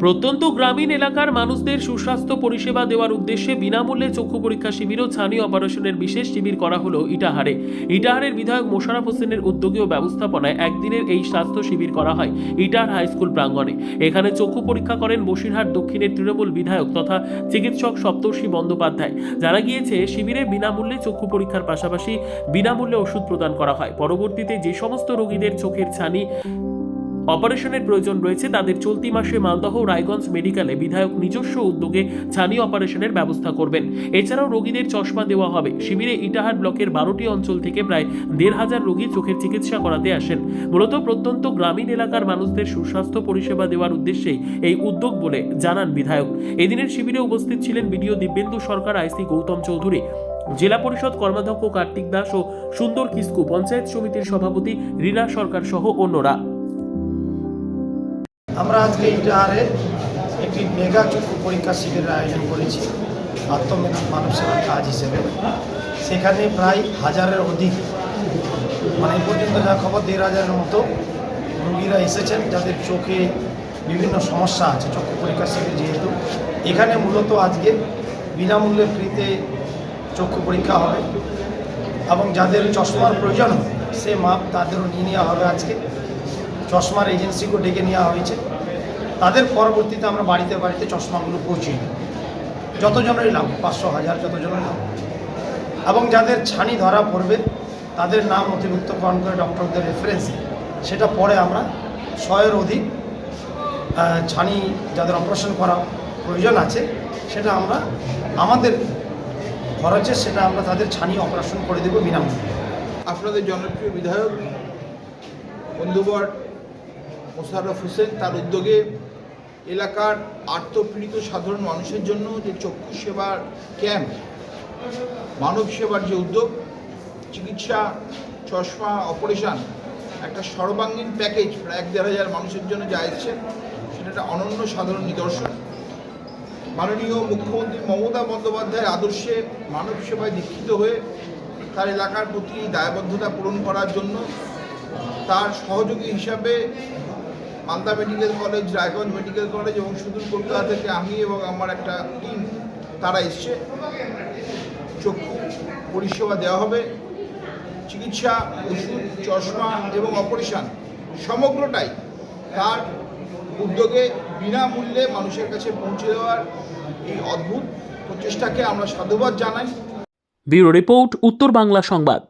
প্রত্যন্ত গ্রামীণ এলাকার মানুষদের সুস্বাস্থ্য পরিষেবা দেওয়ার উদ্দেশ্যে বিনামূল্যে চক্ষু পরীক্ষা শিবির ও ছানি অপারেশনের বিশেষ শিবির করা হলো ইটাহারে। ইটাহারের বিধায়ক মোশাররফ হোসেনের উদ্যোগে ও ব্যবস্থাপনায় একদিনের এই স্বাস্থ্য শিবির করা হয় ইটাহার হাই স্কুল প্রাঙ্গণে। এখানে চক্ষু পরীক্ষা করেন বসিরহাট দক্ষিণের তৃণমূল বিধায়ক তথা চিকিৎসক সপ্তর্ষি বন্দ্যোপাধ্যায়। জানা গিয়েছে, শিবিরে বিনামূল্যে চক্ষু পরীক্ষার পাশাপাশি বিনামূল্যে ওষুধ প্রদান করা হয়। পরবর্তীতে যে সমস্ত রোগীদের চোখের ছানি অপারেশনের প্রয়োজন রয়েছে তাদের চলতি মাসে মালদহ রায়গঞ্জ মেডিকেলে বিধায়ক নিজস্ব উদ্যোগে ছানি অপারেশনের ব্যবস্থা করবেন। এছাড়াও রোগীদের চশমা দেওয়া হবে। শিবিরে ইটাহার ব্লকের 12টি অঞ্চল থেকে প্রায় 1,500 রোগী চোখের চিকিৎসা করাতে আসেন। মূলত প্রত্যন্ত গ্রামীণ এলাকার মানুষদের সুস্বাস্থ্য পরিষেবা দেওয়ার উদ্দেশ্যেই এই উদ্যোগ বলে জানান বিধায়ক। এদিনের শিবিরে উপস্থিত ছিলেন বিডিও দিব্যেন্দু সরকার, আইসি গৌতম চৌধুরী, জেলা পরিষদ কর্মাধ্যক্ষ কার্তিক দাস ও সুন্দর কিস্কু, পঞ্চায়েত সমিতির সভাপতি রীনা সরকার সহ অন্যরা। আমরা আজকে ইটাহারে একটি মেগা চক্ষু পরীক্ষা শিবিরের আয়োজন করেছি মানব সেবার কাজ হিসেবে। সেখানে প্রায় 1000-এর অধিক, মানে এই পর্যন্ত যা খবর 1,500-এর মতো রোগীরা এসেছেন যাদের চোখে বিভিন্ন সমস্যা আছে। চক্ষু পরীক্ষা শিবির যেহেতু এখানে মূলত আজকে বিনামূল্যে ফ্রিতে চক্ষু পরীক্ষা হবে এবং যাদের চশমার প্রয়োজন হবে সে মাপ তাদেরও নিয়ে নেওয়া হবে। আজকে চশমার এজেন্সিকেও ডেকে নেওয়া হয়েছে। তাদের পরবর্তীতে আমরা বাড়িতে বাড়িতে চশমাগুলো পৌঁছে দেব, যতজনেরই লাভ, 500-1000 যতজনের লাভ। এবং যাদের ছানি ধরা পড়বে তাদের নাম নথিভুক্তকরণ করে ডক্টরদের রেফারেন্সে সেটা পরে আমরা 100-এর অধিক ছানি যাদের অপারেশন করা প্রয়োজন আছে সেটা আমরা আমাদের খরচে সেটা আমরা তাদের ছানি অপারেশন করে দেবো বিনামূল্যে। আপনাদের জনপ্রিয় বিধায়ক বন্ধুবর মোশাররফ হোসেন তার উদ্যোগে এলাকার আর্তপীড়িত সাধারণ মানুষের জন্য যে চক্ষু সেবার ক্যাম্প, মানব সেবার যে উদ্যোগ, চিকিৎসা, চশমা, অপারেশন, একটা সর্বাঙ্গীন প্যাকেজ প্রায় 1-1,500 মানুষের জন্য যা এসছে সেটা একটা অনন্য সাধারণ নিদর্শন। মাননীয় মুখ্যমন্ত্রী মমতা বন্দ্যোপাধ্যায়ের আদর্শে মানব সেবায় দীক্ষিত হয়ে তার এলাকার প্রতি দায়বদ্ধতা পূরণ করার জন্য তার সহযোগী হিসাবে Malda medical college, Raiganj medical college এবং সুদূর কলকাতা থেকে আমি এবং আমার একটা টিম তারা এসছে। চক্ষু পরিষেবা দেওয়া হবে, চিকিৎসা, ওষুধ, চশমা এবং অপারেশন সমগ্রটাই তার উদ্যোগে বিনামূল্যে মানুষের কাছে পৌঁছে দেওয়ার এই অদ্ভুত প্রচেষ্টাকে আমরা সাধুবাদ জানাই। ব্যুরো রিপোর্ট, উত্তর বাংলা সংবাদ।